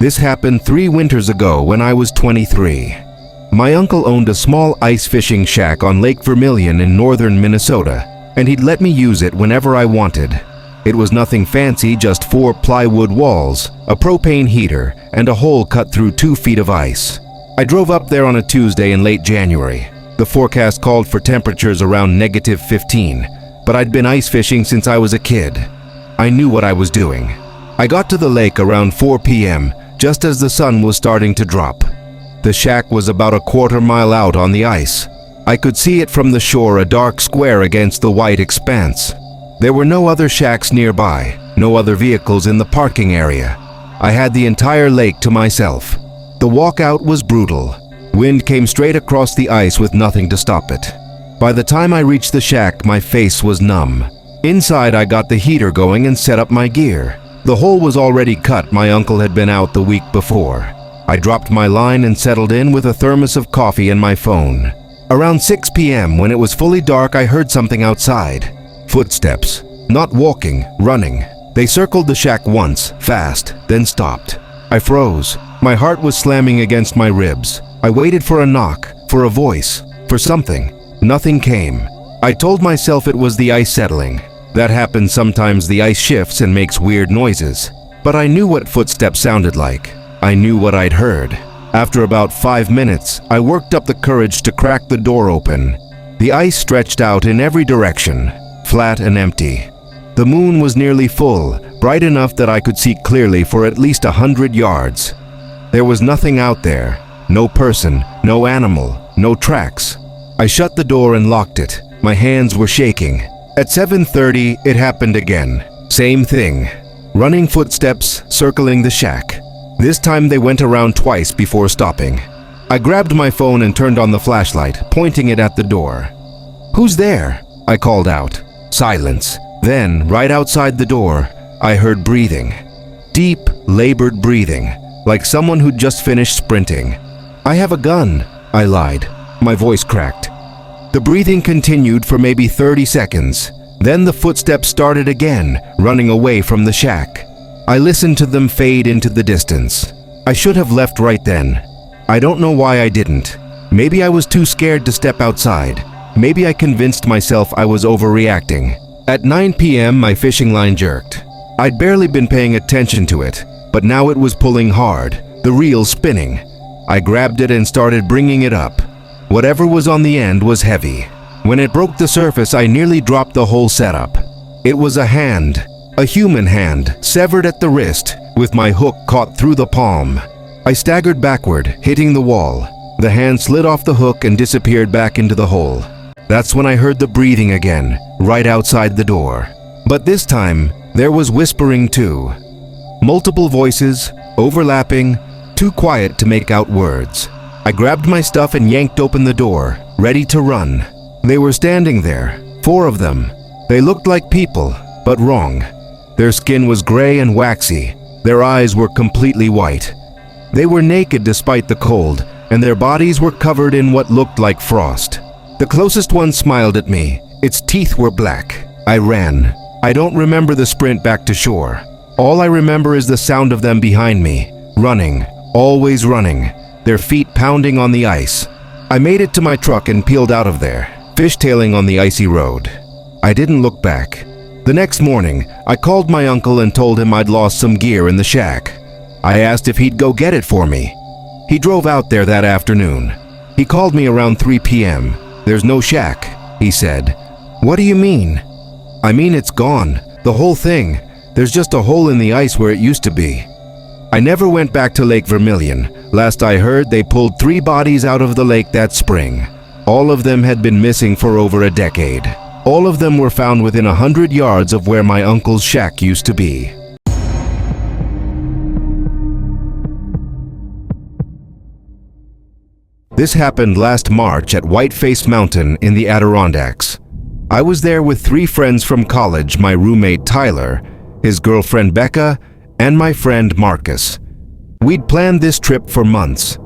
This happened 3 winters ago when I was 23. My uncle owned a small ice fishing shack on Lake Vermilion in northern Minnesota, and he'd let me use it whenever I wanted. It was nothing fancy, just 4 plywood walls, a propane heater, and a hole cut through 2 feet of ice. I drove up there on a Tuesday in late January. The forecast called for temperatures around -15, but I'd been ice fishing since I was a kid. I knew what I was doing. I got to the lake around 4 p.m., just as the sun was starting to drop. The shack was about a quarter-mile out on the ice. I could see it from the shore, a dark square against the white expanse. There were no other shacks nearby, no other vehicles in the parking area. I had the entire lake to myself. The walkout was brutal. Wind came straight across the ice with nothing to stop it. By the time I reached the shack, my face was numb. Inside, I got the heater going and set up my gear. The hole was already cut. My uncle had been out the week before. I dropped my line and settled in with a thermos of coffee and my phone. Around 6 p.m., when it was fully dark, I heard something outside. Footsteps. Not walking, running. They circled the shack once, fast, then stopped. I froze. My heart was slamming against my ribs. I waited for a knock, for a voice, for something. Nothing came. I told myself it was the ice settling. That happens sometimes. The ice shifts and makes weird noises. But I knew what footsteps sounded like. I knew what I'd heard. After about 5 minutes, I worked up the courage to crack the door open. The ice stretched out in every direction, flat and empty. The moon was nearly full, bright enough that I could see clearly for at least 100 yards. There was nothing out there. No person, no animal, no tracks. I shut the door and locked it. My hands were shaking. At 7:30, it happened again. Same thing. Running footsteps circling the shack. This time they went around twice before stopping. I grabbed my phone and turned on the flashlight, pointing it at the door. "Who's there?" I called out. Silence. Then, right outside the door, I heard breathing. Deep, labored breathing, like someone who'd just finished sprinting. "I have a gun," I lied. My voice cracked. The breathing continued for maybe 30 seconds. Then the footsteps started again, running away from the shack. I listened to them fade into the distance. I should have left right then. I don't know why I didn't. Maybe I was too scared to step outside. Maybe I convinced myself I was overreacting. At 9 p.m., my fishing line jerked. I'd barely been paying attention to it, but now it was pulling hard, the reel spinning. I grabbed it and started bringing it up. Whatever was on the end was heavy. When it broke the surface, I nearly dropped the whole setup. It was a hand, a human hand, severed at the wrist, with my hook caught through the palm. I staggered backward, hitting the wall. The hand slid off the hook and disappeared back into the hole. That's when I heard the breathing again, right outside the door. But this time, there was whispering too. Multiple voices, overlapping, too quiet to make out words. I grabbed my stuff and yanked open the door, ready to run. They were standing there, 4 of them. They looked like people, but wrong. Their skin was gray and waxy. Their eyes were completely white. They were naked despite the cold, and their bodies were covered in what looked like frost. The closest one smiled at me. Its teeth were black. I ran. I don't remember the sprint back to shore. All I remember is the sound of them behind me, running, always running, their feet pounding on the ice. I made it to my truck and peeled out of there, fishtailing on the icy road. I didn't look back. The next morning, I called my uncle and told him I'd lost some gear in the shack. I asked if he'd go get it for me. He drove out there that afternoon. He called me around 3 p.m. "There's no shack," he said. "What do you mean?" "I mean it's gone, the whole thing. There's just a hole in the ice where it used to be." I never went back to Lake Vermilion. Last I heard, they pulled 3 bodies out of the lake that spring. All of them had been missing for over a decade. All of them were found within 100 yards of where my uncle's shack used to be. This happened last March at Whiteface Mountain in the Adirondacks. I was there with 3 friends from college, my roommate Tyler, his girlfriend Becca, and my friend Marcus. We'd planned this trip for months.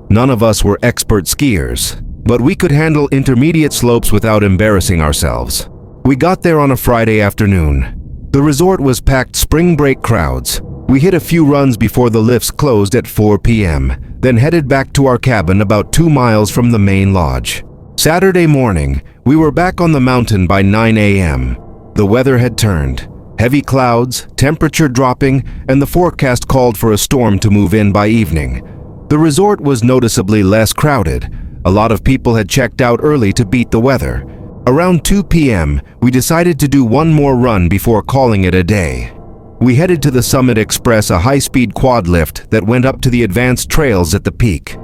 None of us were expert skiers, but we could handle intermediate slopes without embarrassing ourselves. We got there on a Friday afternoon. The resort was packed spring break crowds. We hit a few runs before the lifts closed at 4 p.m., then headed back to our cabin about 2 miles from the main lodge. Saturday morning, we were back on the mountain by 9 a.m. The weather had turned. Heavy clouds, temperature dropping, and the forecast called for a storm to move in by evening. The resort was noticeably less crowded. A lot of people had checked out early to beat the weather. Around 2 p.m., we decided to do one more run before calling it a day. We headed to the Summit Express, a high-speed quad lift that went up to the advanced trails at the peak.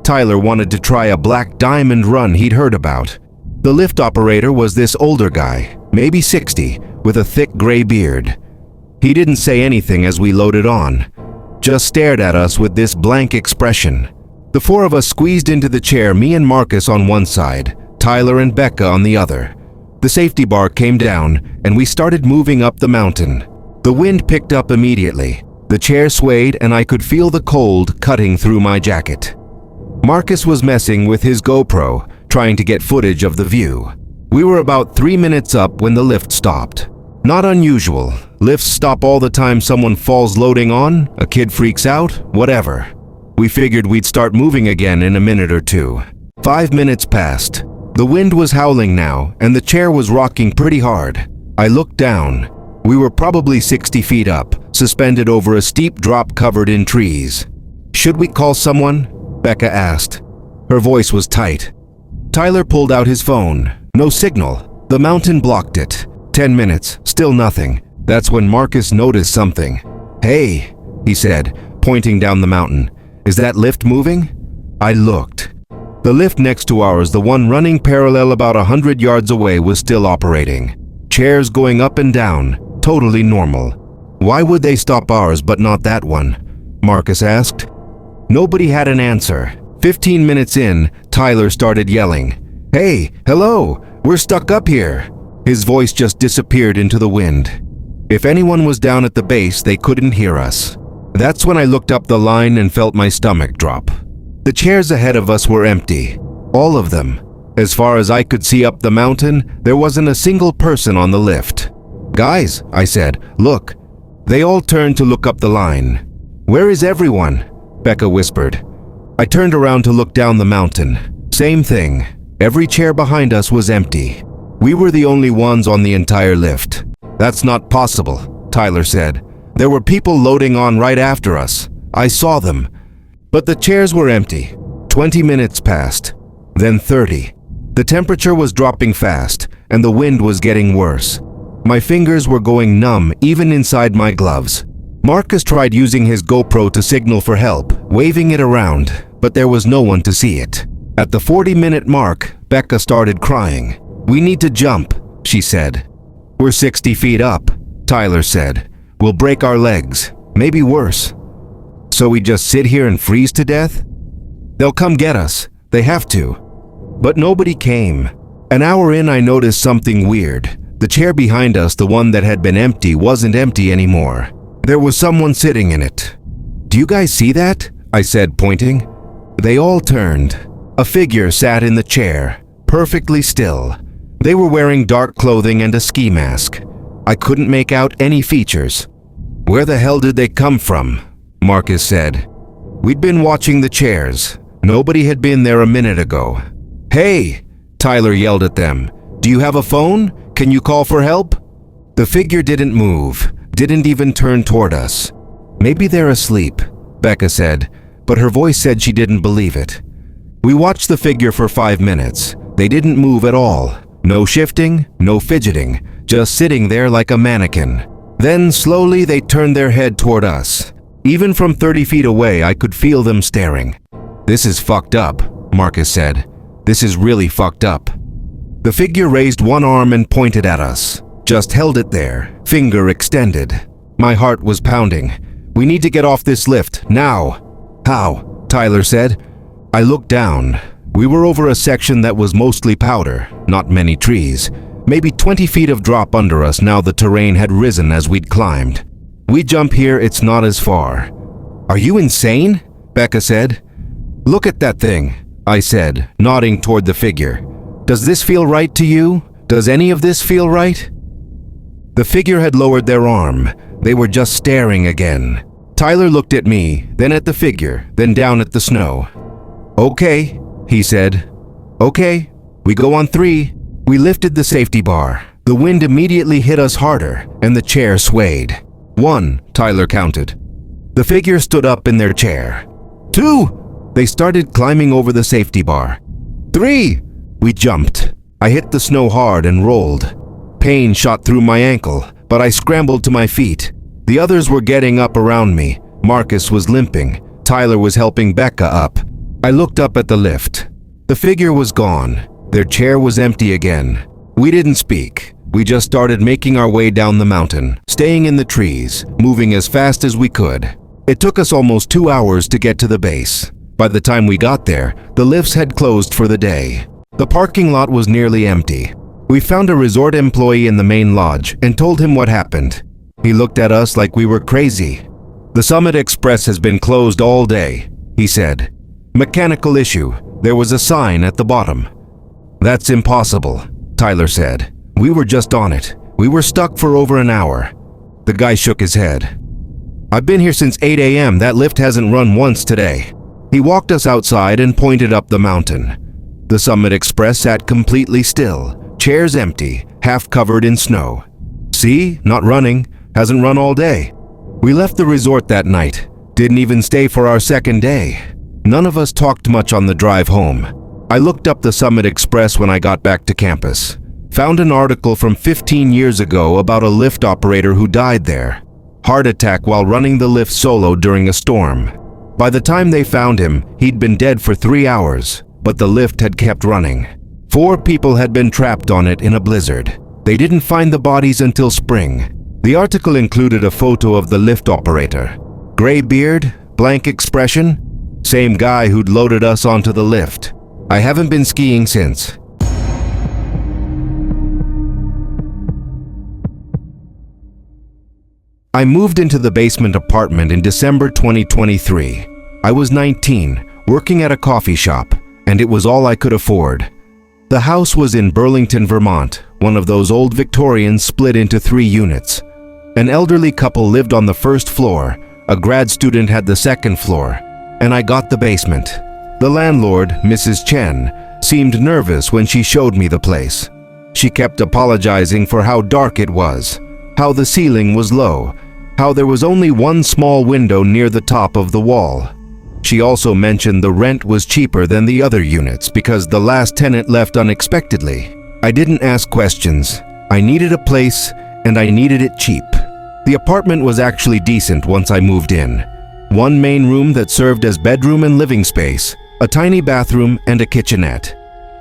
Tyler wanted to try a black diamond run he'd heard about. The lift operator was this older guy, maybe 60, with a thick gray beard. He didn't say anything as we loaded on, just stared at us with this blank expression. The four of us squeezed into the chair, me and Marcus on one side, Tyler and Becca on the other. The safety bar came down, and we started moving up the mountain. The wind picked up immediately. The chair swayed, and I could feel the cold cutting through my jacket. Marcus was messing with his GoPro, trying to get footage of the view. We were about 3 minutes up when the lift stopped. Not unusual. Lifts stop all the time someone falls loading on, a kid freaks out, whatever. We figured we'd start moving again in a minute or two. 5 minutes passed. The wind was howling now, and the chair was rocking pretty hard. I looked down. We were probably 60 feet up, suspended over a steep drop covered in trees. "Should we call someone?" Becca asked. Her voice was tight. Tyler pulled out his phone. No signal. The mountain blocked it. 10 minutes, still nothing. That's when Marcus noticed something. "Hey," he said, pointing down the mountain. "Is that lift moving?" I looked. The lift next to ours, the one running parallel about 100 yards away, was still operating. Chairs going up and down, totally normal. "Why would they stop ours but not that one?" Marcus asked. Nobody had an answer. 15 minutes in, Tyler started yelling. "Hey, hello, we're stuck up here." His voice just disappeared into the wind. If anyone was down at the base, they couldn't hear us. That's when I looked up the line and felt my stomach drop. The chairs ahead of us were empty. All of them. As far as I could see up the mountain, there wasn't a single person on the lift. "Guys," I said, "look." They all turned to look up the line. "Where is everyone?" Becca whispered. I turned around to look down the mountain. Same thing. Every chair behind us was empty. We were the only ones on the entire lift. "That's not possible," Tyler said. "There were people loading on right after us. I saw them." But the chairs were empty. 20 minutes passed. Then 30. The temperature was dropping fast, and the wind was getting worse. My fingers were going numb even inside my gloves. Marcus tried using his GoPro to signal for help, waving it around, but there was no one to see it. At the 40-minute mark, Becca started crying. "We need to jump," she said. "We're 60 feet up," Tyler said. "We'll break our legs, maybe worse." "So we just sit here and freeze to death?" "They'll come get us. They have to." But nobody came. An hour in, I noticed something weird. The chair behind us, the one that had been empty, wasn't empty anymore. There was someone sitting in it. "Do you guys see that?" I said, pointing. They all turned. A figure sat in the chair, perfectly still. They were wearing dark clothing and a ski mask. I couldn't make out any features. "Where the hell did they come from?" Marcus said. We'd been watching the chairs. Nobody had been there a minute ago. "Hey!" Tyler yelled at them. "Do you have a phone? Can you call for help?" The figure didn't move, didn't even turn toward us. "Maybe they're asleep," Becca said, but her voice said she didn't believe it. We watched the figure for 5 minutes. They didn't move at all. No shifting, no fidgeting, just sitting there like a mannequin. Then slowly they turned their head toward us. Even from 30 feet away, I could feel them staring. "This is fucked up," Marcus said. "This is really fucked up." The figure raised one arm and pointed at us. Just held it there, finger extended. My heart was pounding. "We need to get off this lift, now." "How?" Tyler said. I looked down. We were over a section that was mostly powder, not many trees. Maybe 20 feet of drop under us now the terrain had risen as we'd climbed. "We jump here, it's not as far." "Are you insane?" Becca said. "Look at that thing," I said, nodding toward the figure. "Does this feel right to you? Does any of this feel right?" The figure had lowered their arm. They were just staring again. Tyler looked at me, then at the figure, then down at the snow. "Okay," he said. "Okay, we go on 3. We lifted the safety bar. The wind immediately hit us harder, and the chair swayed. 1, Tyler counted. The figure stood up in their chair. 2, they started climbing over the safety bar. 3, we jumped. I hit the snow hard and rolled. Pain shot through my ankle, but I scrambled to my feet. The others were getting up around me. Marcus was limping. Tyler was helping Becca up. I looked up at the lift. The figure was gone. Their chair was empty again. We didn't speak. We just started making our way down the mountain, staying in the trees, moving as fast as we could. It took us almost 2 hours to get to the base. By the time we got there, the lifts had closed for the day. The parking lot was nearly empty. We found a resort employee in the main lodge and told him what happened. He looked at us like we were crazy. "The Summit Express has been closed all day," he said. "Mechanical issue. There was a sign at the bottom." "That's impossible," Tyler said. "We were just on it. We were stuck for over an hour." The guy shook his head. "I've been here since 8 a.m. That lift hasn't run once today." He walked us outside and pointed up the mountain. The Summit Express sat completely still, chairs empty, half covered in snow. "See? Not running. Hasn't run all day." We left the resort that night. Didn't even stay for our second day. None of us talked much on the drive home. I looked up the Summit Express when I got back to campus. Found an article from 15 years ago about a lift operator who died there. Heart attack while running the lift solo during a storm. By the time they found him, he'd been dead for 3 hours, but the lift had kept running. 4 people had been trapped on it in a blizzard. They didn't find the bodies until spring. The article included a photo of the lift operator. Gray beard, blank expression, same guy who'd loaded us onto the lift. I haven't been skiing since. I moved into the basement apartment in December 2023. I was 19, working at a coffee shop, and it was all I could afford. The house was in Burlington, Vermont, one of those old Victorians split into 3 units. An elderly couple lived on the first floor, a grad student had the second floor, and I got the basement. The landlord, Mrs. Chen, seemed nervous when she showed me the place. She kept apologizing for how dark it was, how the ceiling was low, how there was only one small window near the top of the wall. She also mentioned the rent was cheaper than the other units because the last tenant left unexpectedly. I didn't ask questions. I needed a place, and I needed it cheap. The apartment was actually decent once I moved in. One main room that served as bedroom and living space, a tiny bathroom, and a kitchenette.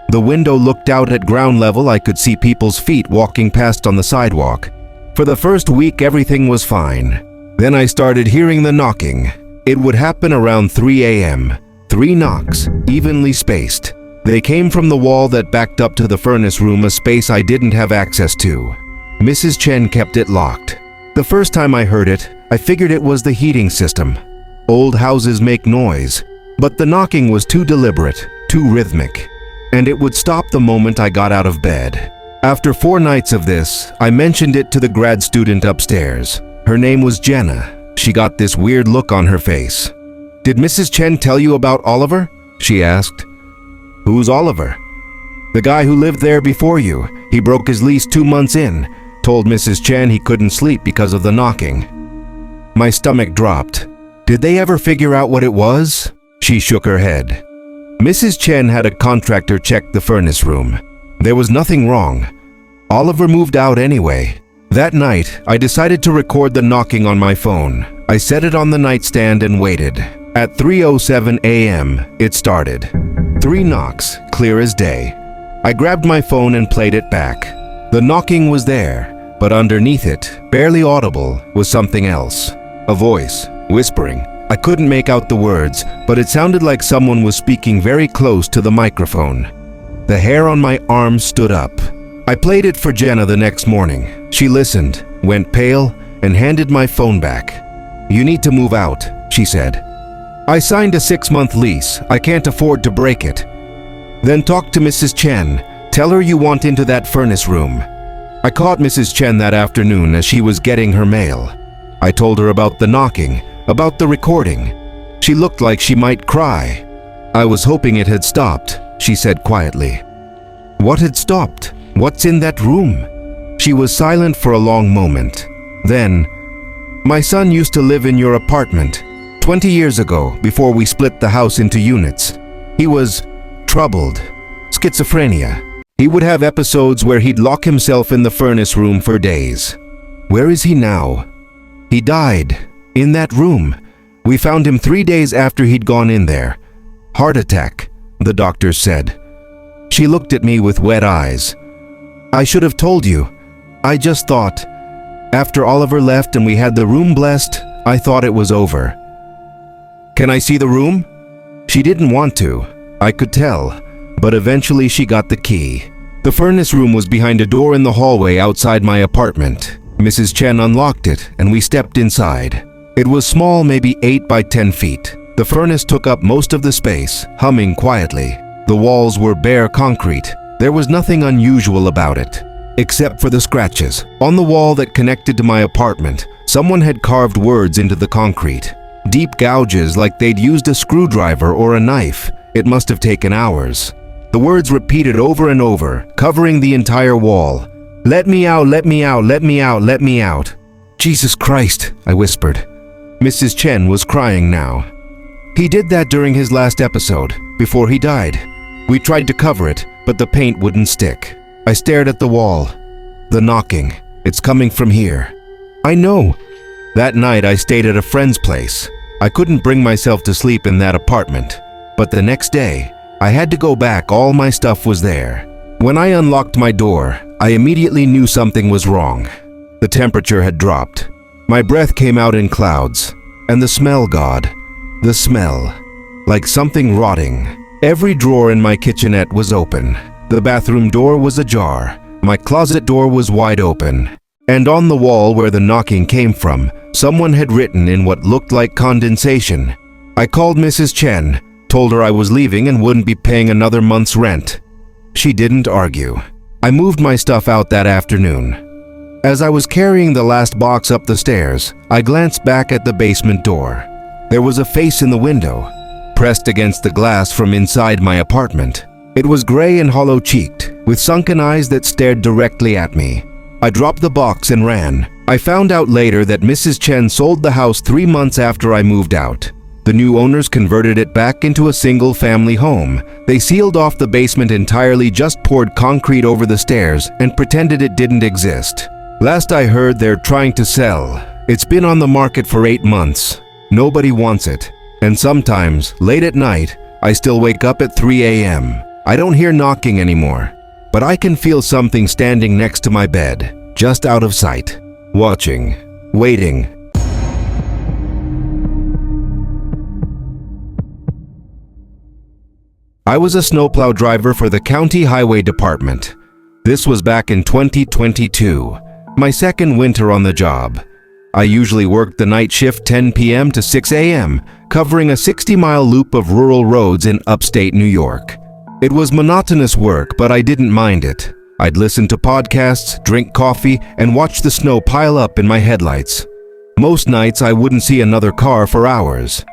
The window looked out at ground level. I could see people's feet walking past on the sidewalk. For the first week, everything was fine. Then I started hearing the knocking. It would happen around 3 a.m. 3 knocks, evenly spaced. They came from the wall that backed up to the furnace room, a space I didn't have access to. Mrs. Chen kept it locked. The first time I heard it, I figured it was the heating system. Old houses make noise, but the knocking was too deliberate, too rhythmic, and it would stop the moment I got out of bed. After 4 nights of this, I mentioned it to the grad student upstairs. Her name was Jenna. She got this weird look on her face. "Did Mrs. Chen tell you about Oliver?" she asked. "Who's Oliver?" "The guy who lived there before you. He broke his lease 2 months in. Told Mrs. Chen he couldn't sleep because of the knocking." My stomach dropped. "Did they ever figure out what it was?" She shook her head. Mrs. Chen had a contractor check the furnace room. There was nothing wrong. Oliver moved out anyway. That night, I decided to record the knocking on my phone. I set it on the nightstand and waited. At 3:07 a.m., it started. 3 knocks, clear as day. I grabbed my phone and played it back. The knocking was there, but underneath it, barely audible, was something else. A voice, whispering. I couldn't make out the words, but it sounded like someone was speaking very close to the microphone. The hair on my arm stood up. I played it for Jenna the next morning. She listened, went pale, and handed my phone back. "You need to move out," she said. "I signed a 6-month lease. I can't afford to break it." "Then talk to Mrs. Chen. Tell her you want into that furnace room." I caught Mrs. Chen that afternoon as she was getting her mail. I told her about the knocking, About the recording. She looked like she might cry. I was hoping it had stopped, she said quietly. What had stopped? What's in that room? She was silent for a long moment. Then, my son used to live in your apartment 20 years ago before we split the house into units. He was troubled, schizophrenia. He would have episodes where he'd lock himself in the furnace room for days. Where is he now? He died in that room. We found him 3 days after he'd gone in there. Heart attack, the doctors said. She looked at me with wet eyes. I should have told you. I just thought, after Oliver left and we had the room blessed, I thought it was over. Can I see the room? She didn't want to, I could tell, but eventually she got the key. The furnace room was behind a door in the hallway outside my apartment. Mrs. Chen unlocked it and we stepped inside. It was small, maybe 8 by 10 feet. The furnace took up most of the space, humming quietly. The walls were bare concrete. There was nothing unusual about it, except for the scratches. On the wall that connected to my apartment, someone had carved words into the concrete. Deep gouges like they'd used a screwdriver or a knife. It must have taken hours. The words repeated over and over, covering the entire wall. Let me out, let me out, let me out, let me out. Jesus Christ, I whispered. Mrs. Chen was crying now. He did that during his last episode, before he died. We tried to cover it, but the paint wouldn't stick. I stared at the wall. The knocking. It's coming from here. I know. That night I stayed at a friend's place. I couldn't bring myself to sleep in that apartment. But the next day, I had to go back. All my stuff was there. When I unlocked my door, I immediately knew something was wrong. The temperature had dropped. My breath came out in clouds. And the smell, God. The smell. Like something rotting. Every drawer in my kitchenette was open. The bathroom door was ajar. My closet door was wide open. And on the wall where the knocking came from, someone had written in what looked like condensation. I called Mrs. Chen, told her I was leaving and wouldn't be paying another month's rent. She didn't argue. I moved my stuff out that afternoon. As I was carrying the last box up the stairs, I glanced back at the basement door. There was a face in the window, pressed against the glass from inside my apartment. It was gray and hollow-cheeked, with sunken eyes that stared directly at me. I dropped the box and ran. I found out later that Mrs. Chen sold the house 3 months after I moved out. The new owners converted it back into a single-family home. They sealed off the basement entirely, just poured concrete over the stairs, and pretended it didn't exist. Last I heard, they're trying to sell. It's been on the market for 8 months. Nobody wants it. And sometimes, late at night, I still wake up at 3 a.m. I don't hear knocking anymore, but I can feel something standing next to my bed, just out of sight, watching, waiting. I was a snowplow driver for the County Highway Department. This was back in 2022, my second winter on the job. I usually worked the night shift 10 p.m. to 6 a.m., covering a 60-mile loop of rural roads in upstate New York. It was monotonous work, but I didn't mind it. I'd listen to podcasts, drink coffee, and watch the snow pile up in my headlights. Most nights I wouldn't see another car for hours.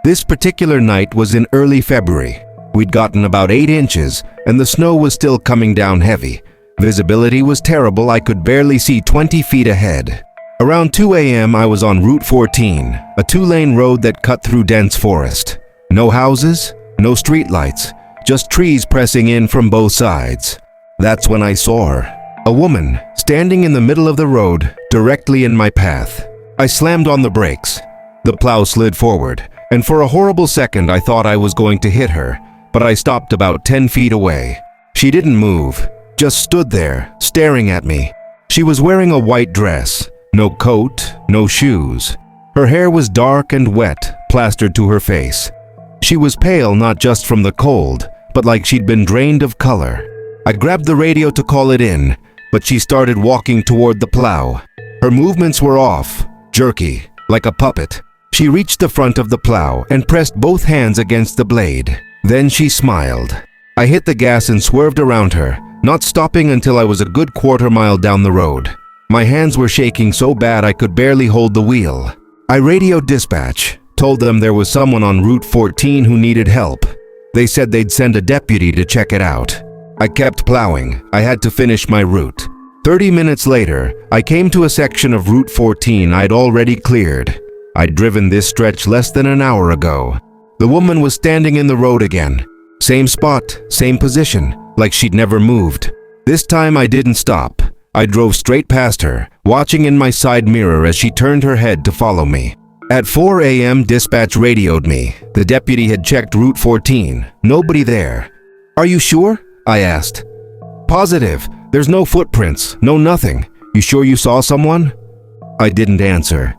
This particular night was in early February. We'd gotten about 8 inches, and the snow was still coming down heavy. Visibility was terrible. I could barely see 20 feet ahead. Around 2 a.m. I was on Route 14, a 2-lane road that cut through dense forest. No houses, no streetlights, just trees pressing in from both sides. That's when I saw her, a woman standing in the middle of the road, directly in my path. I slammed on the brakes. The plow slid forward, and for a horrible second I thought I was going to hit her, but I stopped about 10 feet away. She didn't move, just stood there, staring at me. She was wearing a white dress. No coat, no shoes. Her hair was dark and wet, plastered to her face. She was pale not just from the cold, but like she'd been drained of color. I grabbed the radio to call it in, but she started walking toward the plow. Her movements were off, jerky, like a puppet. She reached the front of the plow and pressed both hands against the blade. Then she smiled. I hit the gas and swerved around her, not stopping until I was a good quarter mile down the road. My hands were shaking so bad I could barely hold the wheel. I radioed dispatch, told them there was someone on Route 14 who needed help. They said they'd send a deputy to check it out. I kept plowing. I had to finish my route. 30 minutes later, I came to a section of Route 14 I'd already cleared. I'd driven this stretch less than an hour ago. The woman was standing in the road again. Same spot, same position, like she'd never moved. This time I didn't stop. I drove straight past her, watching in my side mirror as she turned her head to follow me. At 4 a.m., dispatch radioed me. The deputy had checked Route 14. Nobody there. "Are you sure?" I asked. "Positive. There's no footprints, no nothing. You sure you saw someone?" I didn't answer.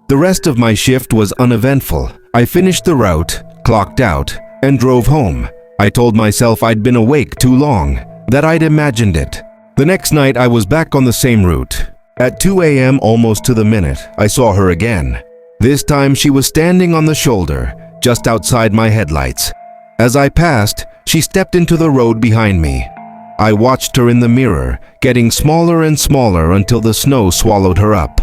The rest of my shift was uneventful. I finished the route, clocked out, and drove home. I told myself I'd been awake too long, that I'd imagined it. The next night I was back on the same route. At 2 a.m., almost to the minute, I saw her again. This time she was standing on the shoulder, just outside my headlights. As I passed, she stepped into the road behind me. I watched her in the mirror, getting smaller and smaller until the snow swallowed her up.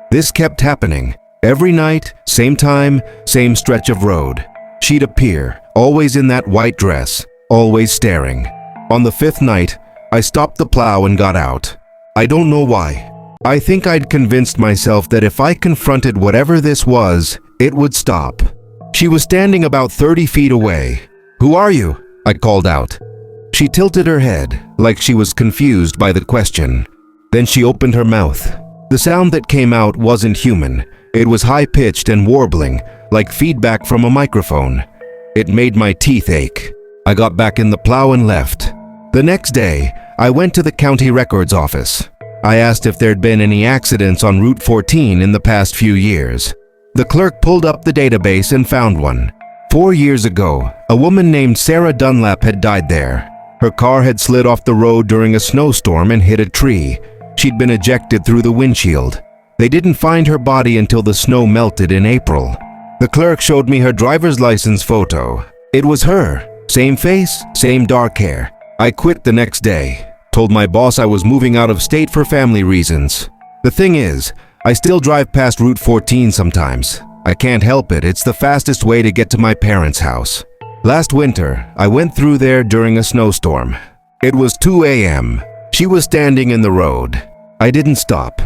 This kept happening. Every night, same time, same stretch of road. She'd appear, always in that white dress, always staring. On the 5th night, I stopped the plow and got out. I don't know why. I think I'd convinced myself that if I confronted whatever this was, it would stop. She was standing about 30 feet away. "Who are you?" I called out. She tilted her head, like she was confused by the question. Then she opened her mouth. The sound that came out wasn't human. It was high-pitched and warbling, like feedback from a microphone. It made my teeth ache. I got back in the plow and left. The next day, I went to the county records office. I asked if there'd been any accidents on Route 14 in the past few years. The clerk pulled up the database and found one. 4 years ago, a woman named Sarah Dunlap had died there. Her car had slid off the road during a snowstorm and hit a tree. She'd been ejected through the windshield. They didn't find her body until the snow melted in April. The clerk showed me her driver's license photo. It was her. Same face, same dark hair. I quit the next day. Told my boss I was moving out of state for family reasons. The thing is, I still drive past Route 14 sometimes. I can't help it. It's the fastest way to get to my parents' house. Last winter, I went through there during a snowstorm. It was 2 a.m. She was standing in the road. I didn't stop.